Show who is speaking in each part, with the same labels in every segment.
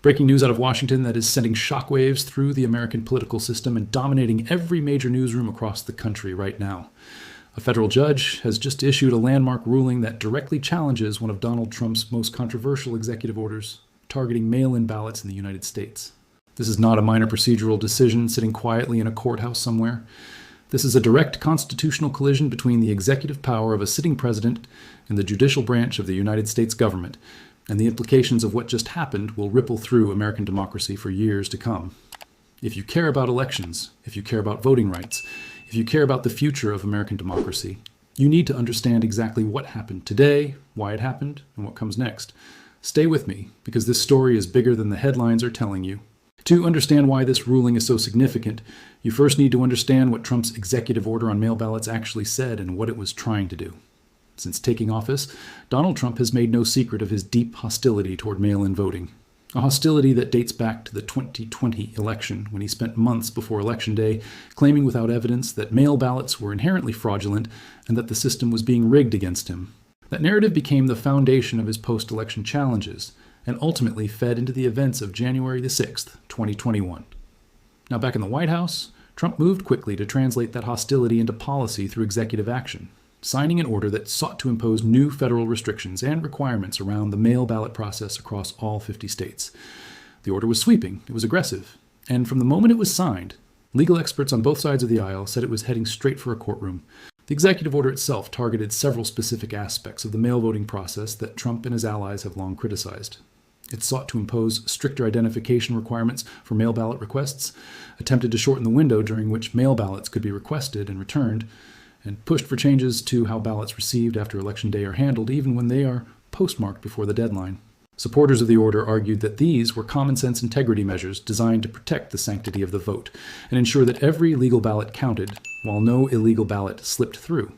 Speaker 1: Breaking news out of Washington that is sending shockwaves through the American political system and dominating every major newsroom across the country right now. A federal judge has just issued a landmark ruling that directly challenges one of Donald Trump's most controversial executive orders, targeting mail-in ballots in the United States. This is not a minor procedural decision sitting quietly in a courthouse somewhere. This is a direct constitutional collision between the executive power of a sitting president and the judicial branch of the United States government, and the implications of what just happened will ripple through American democracy for years to come. If you care about elections, if you care about voting rights, if you care about the future of American democracy, you need to understand exactly what happened today, why it happened, and what comes next. Stay with me, because this story is bigger than the headlines are telling you. To understand why this ruling is so significant, you first need to understand what Trump's executive order on mail ballots actually said and what it was trying to do. Since taking office, Donald Trump has made no secret of his deep hostility toward mail-in voting. A hostility that dates back to the 2020 election, when he spent months before Election Day claiming without evidence that mail ballots were inherently fraudulent and that the system was being rigged against him. That narrative became the foundation of his post-election challenges and ultimately fed into the events of January the 6th, 2021. Now back in the White House, Trump moved quickly to translate that hostility into policy through executive action, signing an order that sought to impose new federal restrictions and requirements around the mail ballot process across all 50 states. The order was sweeping, it was aggressive, and from the moment it was signed, legal experts on both sides of the aisle said it was heading straight for a courtroom. The executive order itself targeted several specific aspects of the mail voting process that Trump and his allies have long criticized. It sought to impose stricter identification requirements for mail ballot requests, attempted to shorten the window during which mail ballots could be requested and returned, and pushed for changes to how ballots received after Election Day are handled, even when they are postmarked before the deadline. Supporters of the order argued that these were common-sense integrity measures designed to protect the sanctity of the vote and ensure that every legal ballot counted, while no illegal ballot slipped through.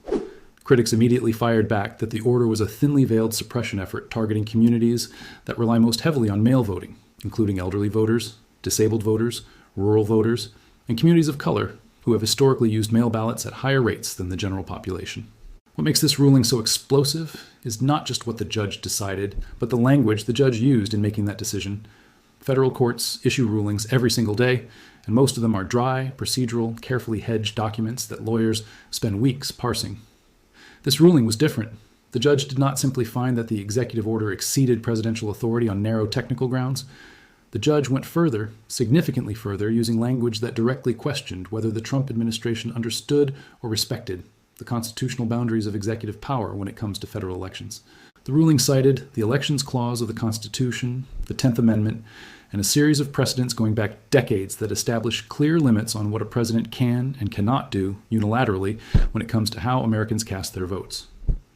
Speaker 1: Critics immediately fired back that the order was a thinly veiled suppression effort targeting communities that rely most heavily on mail voting, including elderly voters, disabled voters, rural voters, and communities of color who have historically used mail ballots at higher rates than the general population. What makes this ruling so explosive is not just what the judge decided, but the language the judge used in making that decision. Federal courts issue rulings every single day, and most of them are dry, procedural, carefully hedged documents that lawyers spend weeks parsing. This ruling was different. The judge did not simply find that the executive order exceeded presidential authority on narrow technical grounds. The judge went further, significantly further, using language that directly questioned whether the Trump administration understood or respected the constitutional boundaries of executive power when it comes to federal elections. The ruling cited the Elections Clause of the Constitution, the 10th Amendment, and a series of precedents going back decades that establish clear limits on what a president can and cannot do unilaterally when it comes to how Americans cast their votes.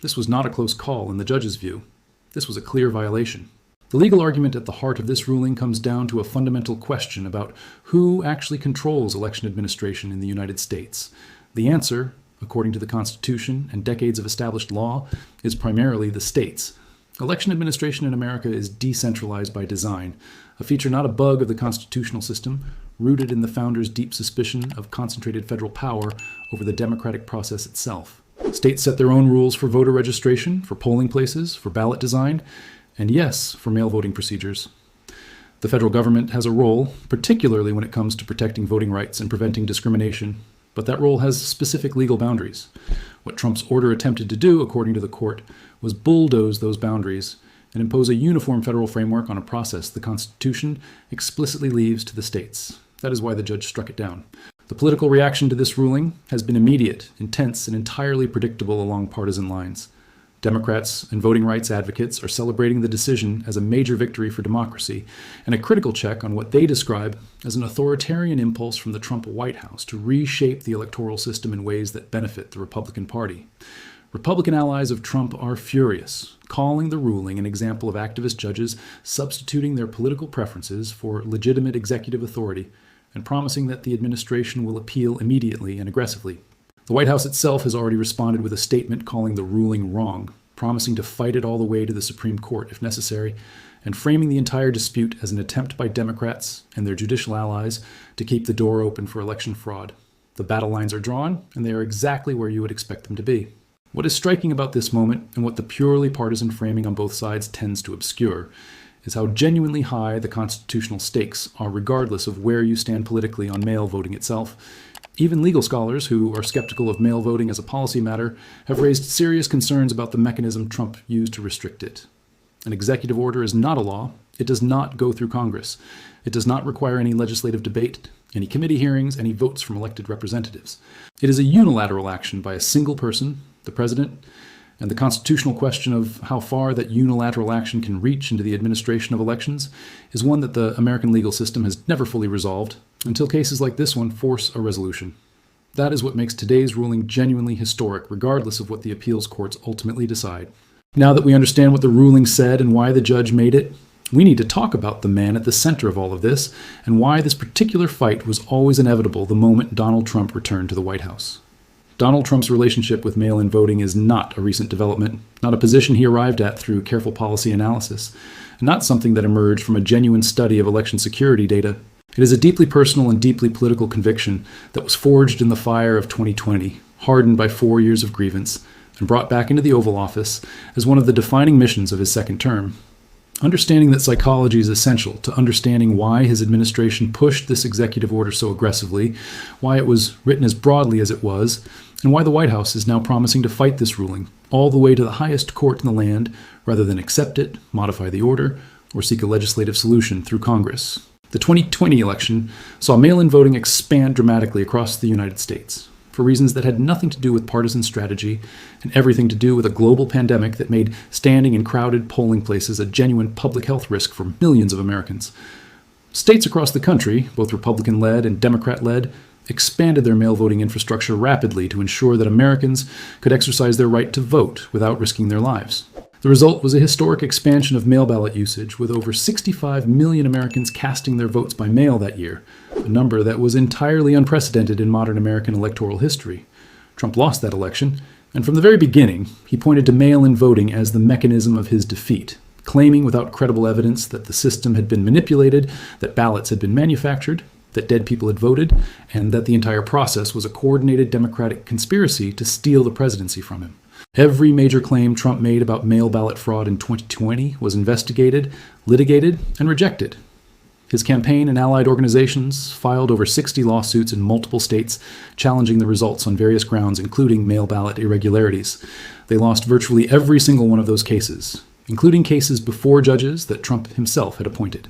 Speaker 1: This was not a close call in the judge's view. This was a clear violation. The legal argument at the heart of this ruling comes down to a fundamental question about who actually controls election administration in the United States. The answer, according to the Constitution and decades of established law, is primarily the states. Election administration in America is decentralized by design, a feature not a bug of the constitutional system, rooted in the founders' deep suspicion of concentrated federal power over the democratic process itself. States set their own rules for voter registration, for polling places, for ballot design, and yes, for mail voting procedures. The federal government has a role, particularly when it comes to protecting voting rights and preventing discrimination, but that role has specific legal boundaries. What Trump's order attempted to do, according to the court, was bulldoze those boundaries and impose a uniform federal framework on a process the Constitution explicitly leaves to the states. That is why the judge struck it down. The political reaction to this ruling has been immediate, intense, and entirely predictable along partisan lines. Democrats and voting rights advocates are celebrating the decision as a major victory for democracy and a critical check on what they describe as an authoritarian impulse from the Trump White House to reshape the electoral system in ways that benefit the Republican Party. Republican allies of Trump are furious, calling the ruling an example of activist judges substituting their political preferences for legitimate executive authority and promising that the administration will appeal immediately and aggressively. The White House itself has already responded with a statement calling the ruling wrong, promising to fight it all the way to the Supreme Court if necessary, and framing the entire dispute as an attempt by Democrats and their judicial allies to keep the door open for election fraud. The battle lines are drawn, and they are exactly where you would expect them to be. What is striking about this moment, and what the purely partisan framing on both sides tends to obscure, is how genuinely high the constitutional stakes are regardless of where you stand politically on mail voting itself. Even legal scholars who are skeptical of mail voting as a policy matter have raised serious concerns about the mechanism Trump used to restrict it. An executive order is not a law. It does not go through Congress. It does not require any legislative debate, any committee hearings, any votes from elected representatives. It is a unilateral action by a single person, the president, and the constitutional question of how far that unilateral action can reach into the administration of elections is one that the American legal system has never fully resolved until cases like this one force a resolution. That is what makes today's ruling genuinely historic, regardless of what the appeals courts ultimately decide. Now that we understand what the ruling said and why the judge made it, we need to talk about the man at the center of all of this and why this particular fight was always inevitable the moment Donald Trump returned to the White House. Donald Trump's relationship with mail-in voting is not a recent development, not a position he arrived at through careful policy analysis, and not something that emerged from a genuine study of election security data. It is a deeply personal and deeply political conviction that was forged in the fire of 2020, hardened by 4 years of grievance, and brought back into the Oval Office as one of the defining missions of his second term. Understanding that psychology is essential to understanding why his administration pushed this executive order so aggressively, why it was written as broadly as it was, and why the White House is now promising to fight this ruling all the way to the highest court in the land rather than accept it, modify the order, or seek a legislative solution through Congress. The 2020 election saw mail-in voting expand dramatically across the United States for reasons that had nothing to do with partisan strategy and everything to do with a global pandemic that made standing in crowded polling places a genuine public health risk for millions of Americans. States across the country, both Republican-led and Democrat-led, expanded their mail voting infrastructure rapidly to ensure that Americans could exercise their right to vote without risking their lives. The result was a historic expansion of mail ballot usage, with over 65 million Americans casting their votes by mail that year, a number that was entirely unprecedented in modern American electoral history. Trump lost that election, and from the very beginning, he pointed to mail-in voting as the mechanism of his defeat, claiming without credible evidence that the system had been manipulated, that ballots had been manufactured, that dead people had voted, and that the entire process was a coordinated Democratic conspiracy to steal the presidency from him. Every major claim Trump made about mail ballot fraud in 2020 was investigated, litigated, and rejected. His campaign and allied organizations filed over 60 lawsuits in multiple states challenging the results on various grounds, including mail ballot irregularities. They lost virtually every single one of those cases, including cases before judges that Trump himself had appointed.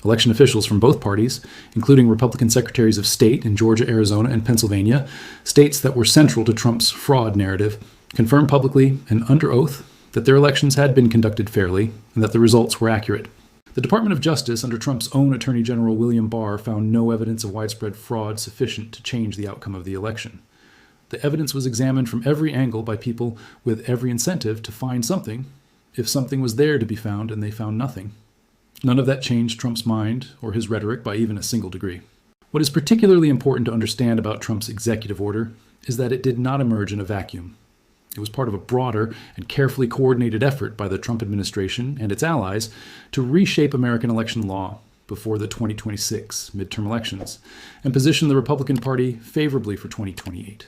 Speaker 1: Election officials from both parties, including Republican secretaries of state in Georgia, Arizona, and Pennsylvania, states that were central to Trump's fraud narrative, confirmed publicly and under oath that their elections had been conducted fairly and that the results were accurate. The Department of Justice under Trump's own Attorney General William Barr found no evidence of widespread fraud sufficient to change the outcome of the election. The evidence was examined from every angle by people with every incentive to find something, if something was there to be found and they found nothing. None of that changed Trump's mind or his rhetoric by even a single degree. What is particularly important to understand about Trump's executive order is that it did not emerge in a vacuum. It was part of a broader and carefully coordinated effort by the Trump administration and its allies to reshape American election law before the 2026 midterm elections and position the Republican Party favorably for 2028.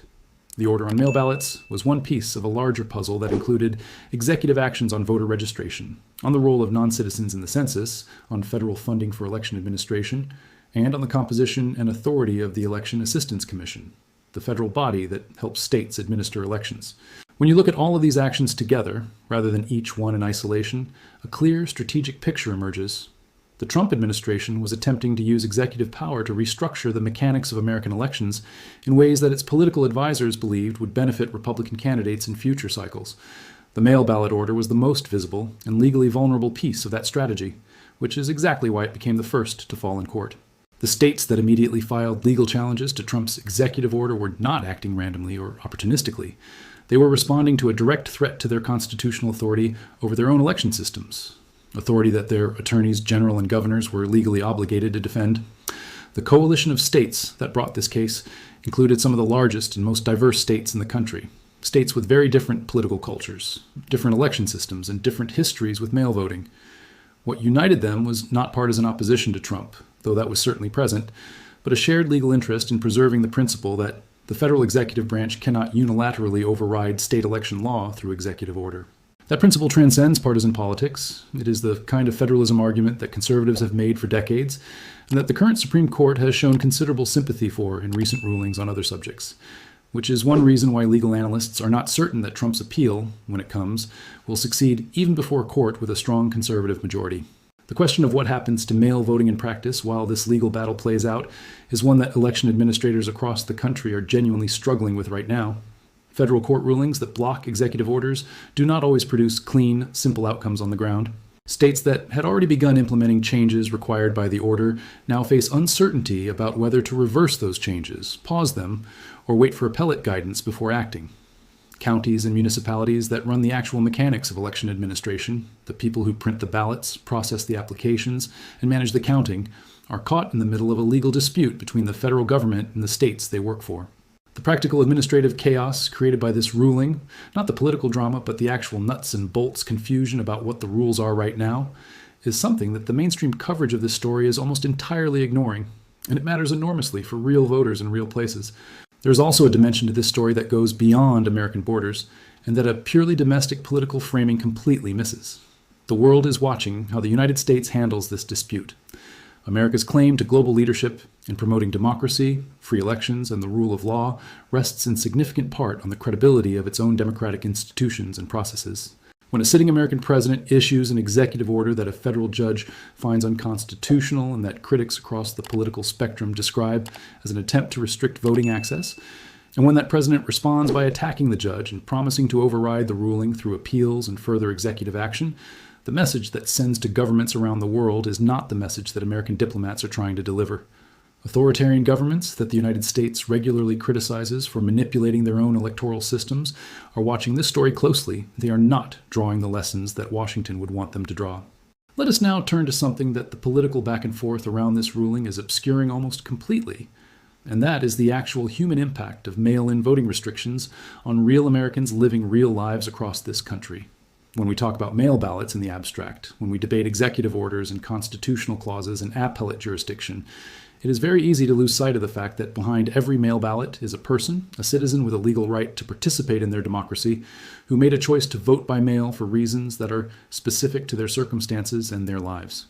Speaker 1: The order on mail ballots was one piece of a larger puzzle that included executive actions on voter registration, on the role of non-citizens in the census, on federal funding for election administration, and on the composition and authority of the Election Assistance Commission, the federal body that helps states administer elections. When you look at all of these actions together, rather than each one in isolation, a clear strategic picture emerges. The Trump administration was attempting to use executive power to restructure the mechanics of American elections in ways that its political advisors believed would benefit Republican candidates in future cycles. The mail ballot order was the most visible and legally vulnerable piece of that strategy, which is exactly why it became the first to fall in court. The states that immediately filed legal challenges to Trump's executive order were not acting randomly or opportunistically. They were responding to a direct threat to their constitutional authority over their own election systems, authority that their attorneys general and governors were legally obligated to defend. The coalition of states that brought this case included some of the largest and most diverse states in the country, states with very different political cultures, different election systems, and different histories with mail voting. What united them was not partisan opposition to Trump, though that was certainly present, but a shared legal interest in preserving the principle that the federal executive branch cannot unilaterally override state election law through executive order. That principle transcends partisan politics. It is the kind of federalism argument that conservatives have made for decades, and that the current Supreme Court has shown considerable sympathy for in recent rulings on other subjects, which is one reason why legal analysts are not certain that Trump's appeal, when it comes, will succeed even before court with a strong conservative majority. The question of what happens to mail voting in practice while this legal battle plays out is one that election administrators across the country are genuinely struggling with right now. Federal court rulings that block executive orders do not always produce clean, simple outcomes on the ground. States that had already begun implementing changes required by the order now face uncertainty about whether to reverse those changes, pause them, or wait for appellate guidance before acting. Counties and municipalities that run the actual mechanics of election administration, the people who print the ballots, process the applications, and manage the counting, are caught in the middle of a legal dispute between the federal government and the states they work for. The practical administrative chaos created by this ruling, not the political drama, but the actual nuts and bolts confusion about what the rules are right now, is something that the mainstream coverage of this story is almost entirely ignoring, and it matters enormously for real voters in real places. There's also a dimension to this story that goes beyond American borders, and that a purely domestic political framing completely misses. The world is watching how the United States handles this dispute. America's claim to global leadership in promoting democracy, free elections, and the rule of law rests in significant part on the credibility of its own democratic institutions and processes. When a sitting American president issues an executive order that a federal judge finds unconstitutional and that critics across the political spectrum describe as an attempt to restrict voting access, and when that president responds by attacking the judge and promising to override the ruling through appeals and further executive action, the message that sends to governments around the world is not the message that American diplomats are trying to deliver. Authoritarian governments that the United States regularly criticizes for manipulating their own electoral systems are watching this story closely. They are not drawing the lessons that Washington would want them to draw. Let us now turn to something that the political back and forth around this ruling is obscuring almost completely, and that is the actual human impact of mail-in voting restrictions on real Americans living real lives across this country. When we talk about mail ballots in the abstract, when we debate executive orders and constitutional clauses and appellate jurisdiction, it is very easy to lose sight of the fact that behind every mail ballot is a person, a citizen with a legal right to participate in their democracy, who made a choice to vote by mail for reasons that are specific to their circumstances and their lives.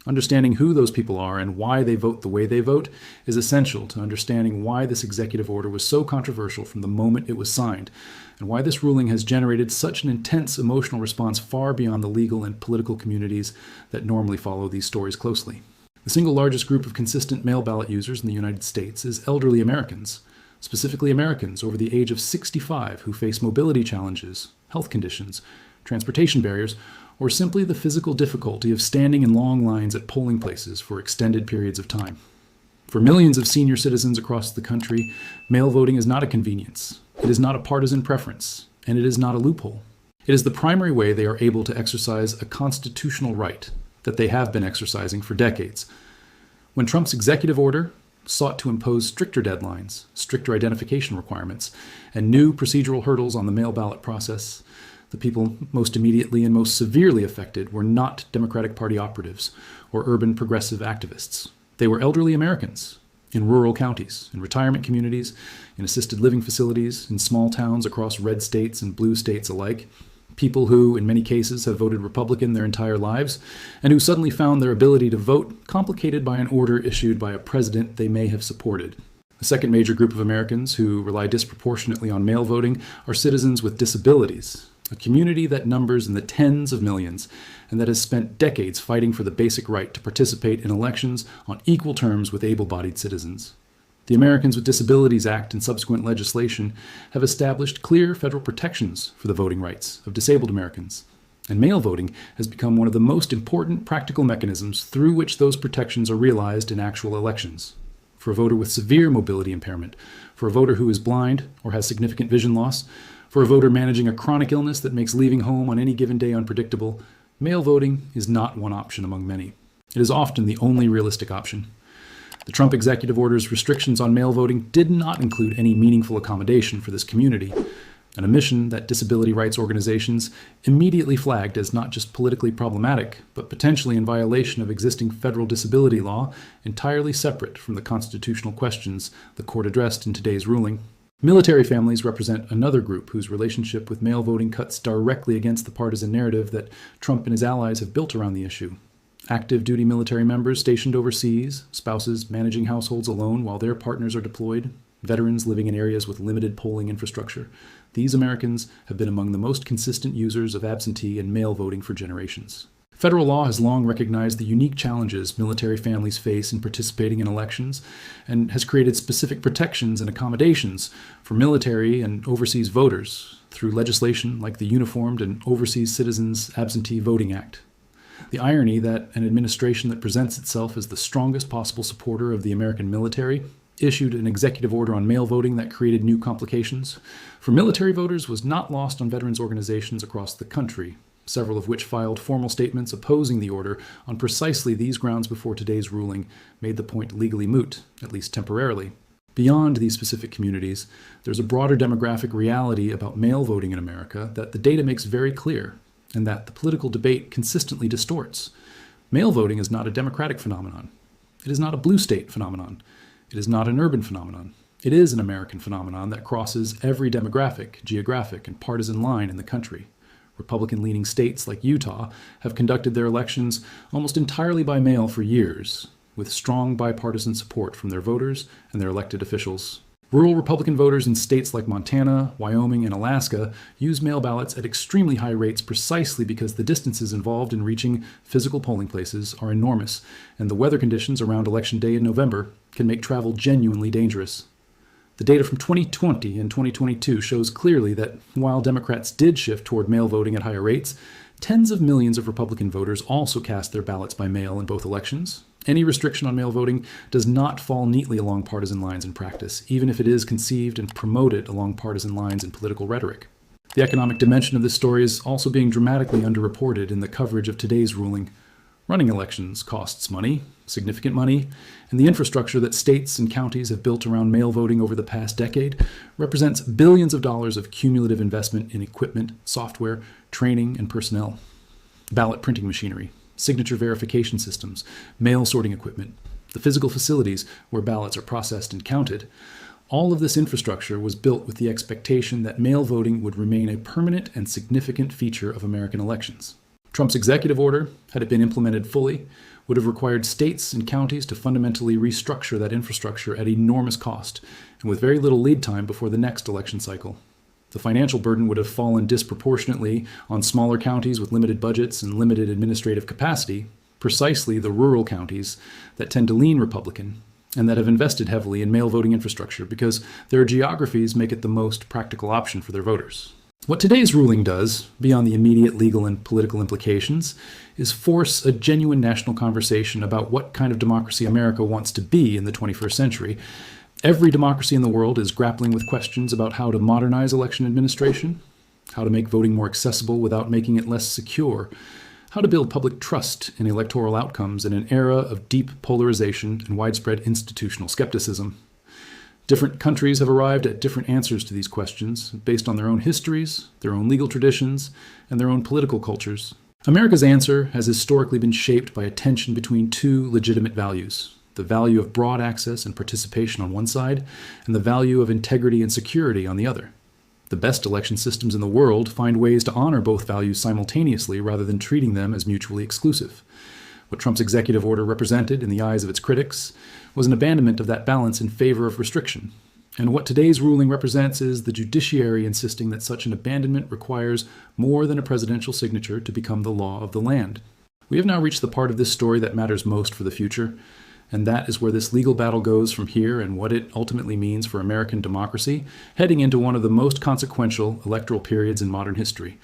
Speaker 1: Understanding who those people are and why they vote the way they vote is essential to understanding why this executive order was so controversial from the moment it was signed, and why this ruling has generated such an intense emotional response far beyond the legal and political communities that normally follow these stories closely. The single largest group of consistent mail ballot users in the United States is elderly Americans, specifically Americans over the age of 65 who face mobility challenges, health conditions, transportation barriers, or simply the physical difficulty of standing in long lines at polling places for extended periods of time. For millions of senior citizens across the country, mail voting is not a convenience, it is not a partisan preference, and it is not a loophole. It is the primary way they are able to exercise a constitutional right that they have been exercising for decades. When Trump's executive order sought to impose stricter deadlines, stricter identification requirements, and new procedural hurdles on the mail ballot process, the people most immediately and most severely affected were not Democratic Party operatives or urban progressive activists. They were elderly Americans in rural counties, in retirement communities, in assisted living facilities, in small towns across red states and blue states alike. People who, in many cases, have voted Republican their entire lives, and who suddenly found their ability to vote complicated by an order issued by a president they may have supported. The second major group of Americans who rely disproportionately on mail voting are citizens with disabilities, a community that numbers in the tens of millions and that has spent decades fighting for the basic right to participate in elections on equal terms with able-bodied citizens. The Americans with Disabilities Act and subsequent legislation have established clear federal protections for the voting rights of disabled Americans, and mail voting has become one of the most important practical mechanisms through which those protections are realized in actual elections. For a voter with severe mobility impairment, for a voter who is blind or has significant vision loss, for a voter managing a chronic illness that makes leaving home on any given day unpredictable, mail voting is not one option among many. It is often the only realistic option. The Trump executive order's restrictions on mail voting did not include any meaningful accommodation for this community, an omission that disability rights organizations immediately flagged as not just politically problematic, but potentially in violation of existing federal disability law, entirely separate from the constitutional questions the court addressed in today's ruling. Military families represent another group whose relationship with mail voting cuts directly against the partisan narrative that Trump and his allies have built around the issue. Active duty military members stationed overseas, spouses managing households alone while their partners are deployed, veterans living in areas with limited polling infrastructure. These Americans have been among the most consistent users of absentee and mail voting for generations. Federal law has long recognized the unique challenges military families face in participating in elections and has created specific protections and accommodations for military and overseas voters through legislation like the Uniformed and Overseas Citizens Absentee Voting Act. The irony that an administration that presents itself as the strongest possible supporter of the American military issued an executive order on mail voting that created new complications for military voters was not lost on veterans organizations across the country, several of which filed formal statements opposing the order on precisely these grounds before today's ruling made the point legally moot, at least temporarily. Beyond these specific communities, there's a broader demographic reality about mail voting in America that the data makes very clear, and that the political debate consistently distorts. Mail voting is not a democratic phenomenon. It is not a blue state phenomenon. It is not an urban phenomenon. It is an American phenomenon that crosses every demographic, geographic, and partisan line in the country. Republican-leaning states like Utah have conducted their elections almost entirely by mail for years, with strong bipartisan support from their voters and their elected officials. Rural Republican voters in states like Montana, Wyoming, and Alaska use mail ballots at extremely high rates precisely because the distances involved in reaching physical polling places are enormous, and the weather conditions around Election Day in November can make travel genuinely dangerous. The data from 2020 and 2022 shows clearly that while Democrats did shift toward mail voting at higher rates, tens of millions of Republican voters also cast their ballots by mail in both elections. Any restriction on mail voting does not fall neatly along partisan lines in practice, even if it is conceived and promoted along partisan lines in political rhetoric. The economic dimension of this story is also being dramatically underreported in the coverage of today's ruling. Running elections costs money, significant money, and the infrastructure that states and counties have built around mail voting over the past decade represents billions of dollars of cumulative investment in equipment, software, training, and personnel. Ballot printing machinery, signature verification systems, mail sorting equipment, the physical facilities where ballots are processed and counted. All of this infrastructure was built with the expectation that mail voting would remain a permanent and significant feature of American elections. Trump's executive order, had it been implemented fully, would have required states and counties to fundamentally restructure that infrastructure at enormous cost and with very little lead time before the next election cycle. The financial burden would have fallen disproportionately on smaller counties with limited budgets and limited administrative capacity, precisely the rural counties that tend to lean Republican and that have invested heavily in mail voting infrastructure because their geographies make it the most practical option for their voters. What today's ruling does, beyond the immediate legal and political implications, is force a genuine national conversation about what kind of democracy America wants to be in the 21st century. Every democracy in the world is grappling with questions about how to modernize election administration, how to make voting more accessible without making it less secure, how to build public trust in electoral outcomes in an era of deep polarization and widespread institutional skepticism. Different countries have arrived at different answers to these questions based on their own histories, their own legal traditions, and their own political cultures. America's answer has historically been shaped by a tension between two legitimate values: the value of broad access and participation on one side, and the value of integrity and security on the other. The best election systems in the world find ways to honor both values simultaneously rather than treating them as mutually exclusive. What Trump's executive order represented in the eyes of its critics was an abandonment of that balance in favor of restriction. And what today's ruling represents is the judiciary insisting that such an abandonment requires more than a presidential signature to become the law of the land. We have now reached the part of this story that matters most for the future, and that is where this legal battle goes from here and what it ultimately means for American democracy, heading into one of the most consequential electoral periods in modern history.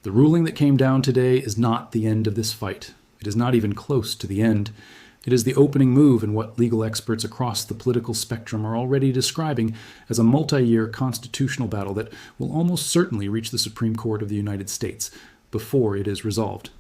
Speaker 1: The ruling that came down today is not the end of this fight. It is not even close to the end. It is the opening move in what legal experts across the political spectrum are already describing as a multi-year constitutional battle that will almost certainly reach the Supreme Court of the United States before it is resolved.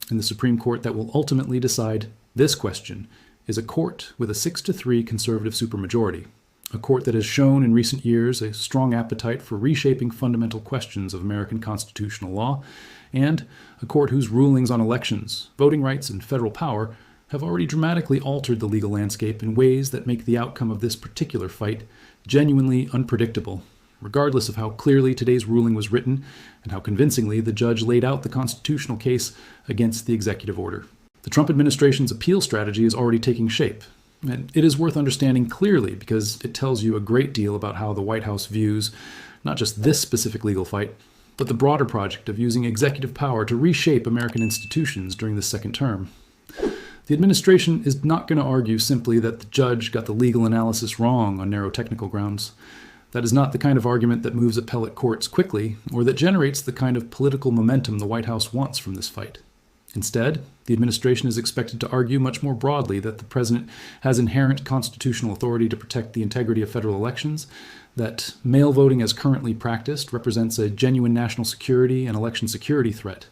Speaker 1: And the Supreme Court that will ultimately decide this question is a court with a 6-3 conservative supermajority, a court that has shown in recent years a strong appetite for reshaping fundamental questions of American constitutional law, and a court whose rulings on elections, voting rights, and federal power have already dramatically altered the legal landscape in ways that make the outcome of this particular fight genuinely unpredictable, regardless of how clearly today's ruling was written and how convincingly the judge laid out the constitutional case against the executive order. The Trump administration's appeal strategy is already taking shape, and it is worth understanding clearly because it tells you a great deal about how the White House views not just this specific legal fight, but the broader project of using executive power to reshape American institutions during the second term. The administration is not going to argue simply that the judge got the legal analysis wrong on narrow technical grounds. That is not the kind of argument that moves appellate courts quickly or that generates the kind of political momentum the White House wants from this fight. Instead, the administration is expected to argue much more broadly that the president has inherent constitutional authority to protect the integrity of federal elections, that mail voting as currently practiced represents a genuine national security and election security threat,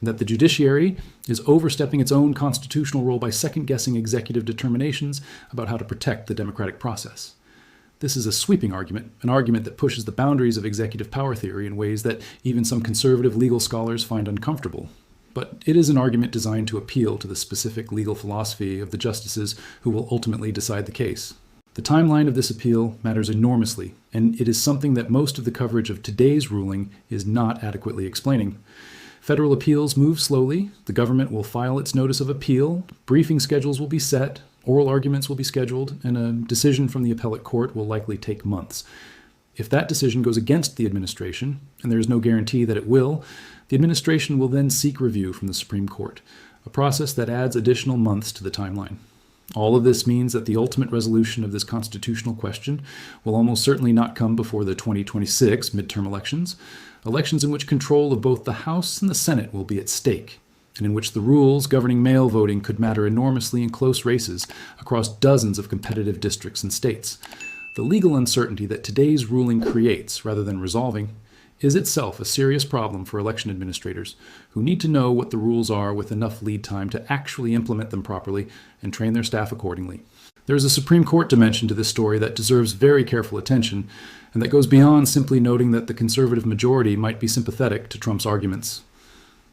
Speaker 1: that the judiciary is overstepping its own constitutional role by second-guessing executive determinations about how to protect the democratic process. This is a sweeping argument, an argument that pushes the boundaries of executive power theory in ways that even some conservative legal scholars find uncomfortable. But it is an argument designed to appeal to the specific legal philosophy of the justices who will ultimately decide the case. The timeline of this appeal matters enormously, and it is something that most of the coverage of today's ruling is not adequately explaining. Federal appeals move slowly, the government will file its notice of appeal, briefing schedules will be set, oral arguments will be scheduled, and a decision from the appellate court will likely take months. If that decision goes against the administration, and there is no guarantee that it will, the administration will then seek review from the Supreme Court, a process that adds additional months to the timeline. All of this means that the ultimate resolution of this constitutional question will almost certainly not come before the 2026 midterm elections, elections in which control of both the House and the Senate will be at stake, and in which the rules governing mail voting could matter enormously in close races across dozens of competitive districts and states. The legal uncertainty that today's ruling creates, rather than resolving, is itself a serious problem for election administrators who need to know what the rules are with enough lead time to actually implement them properly and train their staff accordingly. There is a Supreme Court dimension to this story that deserves very careful attention, and that goes beyond simply noting that the conservative majority might be sympathetic to Trump's arguments.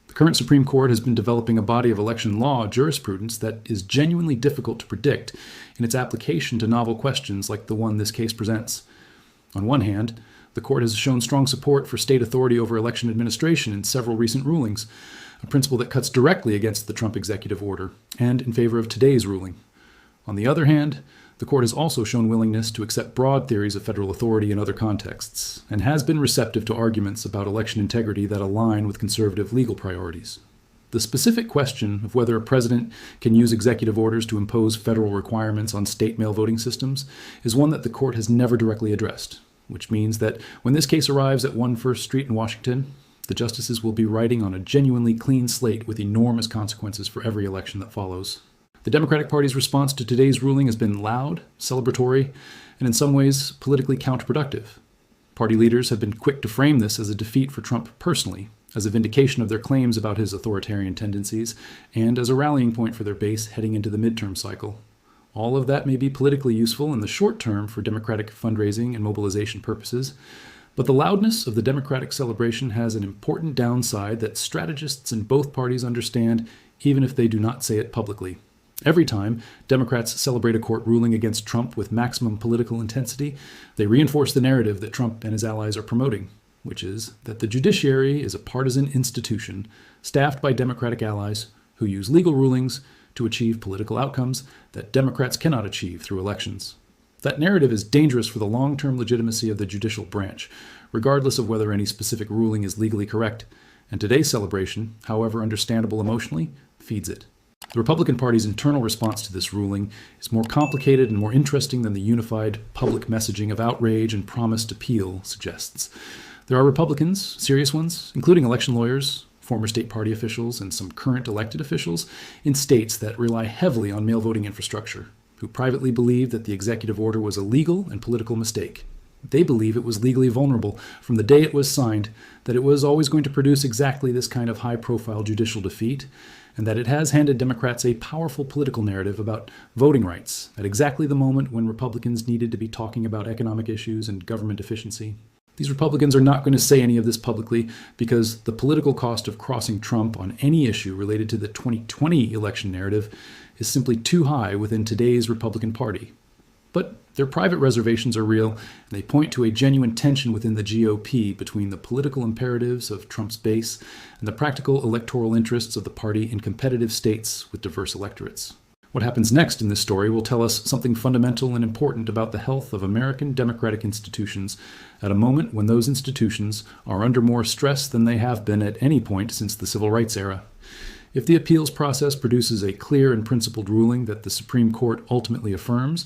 Speaker 1: The current Supreme Court has been developing a body of election law jurisprudence that is genuinely difficult to predict in its application to novel questions like the one this case presents. On one hand, the court has shown strong support for state authority over election administration in several recent rulings, a principle that cuts directly against the Trump executive order and in favor of today's ruling. On the other hand, the court has also shown willingness to accept broad theories of federal authority in other contexts, and has been receptive to arguments about election integrity that align with conservative legal priorities. The specific question of whether a president can use executive orders to impose federal requirements on state mail voting systems is one that the court has never directly addressed, which means that when this case arrives at 1 First Street in Washington, the justices will be writing on a genuinely clean slate with enormous consequences for every election that follows. The Democratic Party's response to today's ruling has been loud, celebratory, and in some ways politically counterproductive. Party leaders have been quick to frame this as a defeat for Trump personally, as a vindication of their claims about his authoritarian tendencies, and as a rallying point for their base heading into the midterm cycle. All of that may be politically useful in the short term for Democratic fundraising and mobilization purposes, but the loudness of the Democratic celebration has an important downside that strategists in both parties understand, even if they do not say it publicly. Every time Democrats celebrate a court ruling against Trump with maximum political intensity, they reinforce the narrative that Trump and his allies are promoting, which is that the judiciary is a partisan institution staffed by Democratic allies who use legal rulings to achieve political outcomes that Democrats cannot achieve through elections. That narrative is dangerous for the long-term legitimacy of the judicial branch, regardless of whether any specific ruling is legally correct, and today's celebration, however understandable emotionally, feeds it. The Republican Party's internal response to this ruling is more complicated and more interesting than the unified public messaging of outrage and promised appeal suggests. There are Republicans, serious ones, including election lawyers, former state party officials, and some current elected officials in states that rely heavily on mail voting infrastructure, who privately believe that the executive order was a legal and political mistake. They believe it was legally vulnerable from the day it was signed, that it was always going to produce exactly this kind of high-profile judicial defeat, and that it has handed Democrats a powerful political narrative about voting rights at exactly the moment when Republicans needed to be talking about economic issues and government efficiency. These Republicans are not going to say any of this publicly because the political cost of crossing Trump on any issue related to the 2020 election narrative is simply too high within today's Republican Party. But their private reservations are real, and they point to a genuine tension within the GOP between the political imperatives of Trump's base and the practical electoral interests of the party in competitive states with diverse electorates. What happens next in this story will tell us something fundamental and important about the health of American democratic institutions at a moment when those institutions are under more stress than they have been at any point since the Civil Rights era. If the appeals process produces a clear and principled ruling that the Supreme Court ultimately affirms,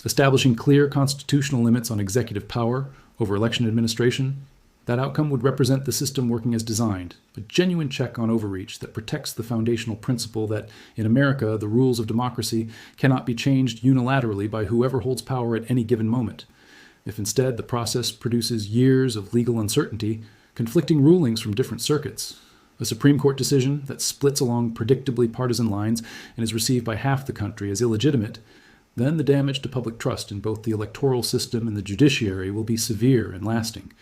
Speaker 1: establishing clear constitutional limits on executive power over election administration, that outcome would represent the system working as designed, a genuine check on overreach that protects the foundational principle that, in America, the rules of democracy cannot be changed unilaterally by whoever holds power at any given moment. If instead the process produces years of legal uncertainty, conflicting rulings from different circuits, a Supreme Court decision that splits along predictably partisan lines and is received by half the country as illegitimate, then the damage to public trust in both the electoral system and the judiciary will be severe and lasting.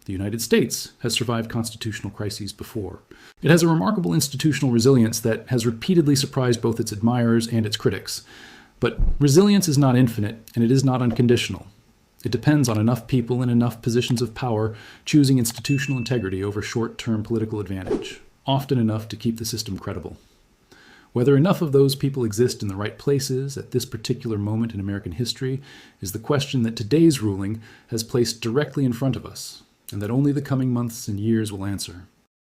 Speaker 1: The United States has survived constitutional crises before. It has a remarkable institutional resilience that has repeatedly surprised both its admirers and its critics. But resilience is not infinite, and it is not unconditional. It depends on enough people in enough positions of power choosing institutional integrity over short-term political advantage, often enough to keep the system credible. Whether enough of those people exist in the right places at this particular moment in American history is the question that today's ruling has placed directly in front of us, and that only the coming months and years will answer.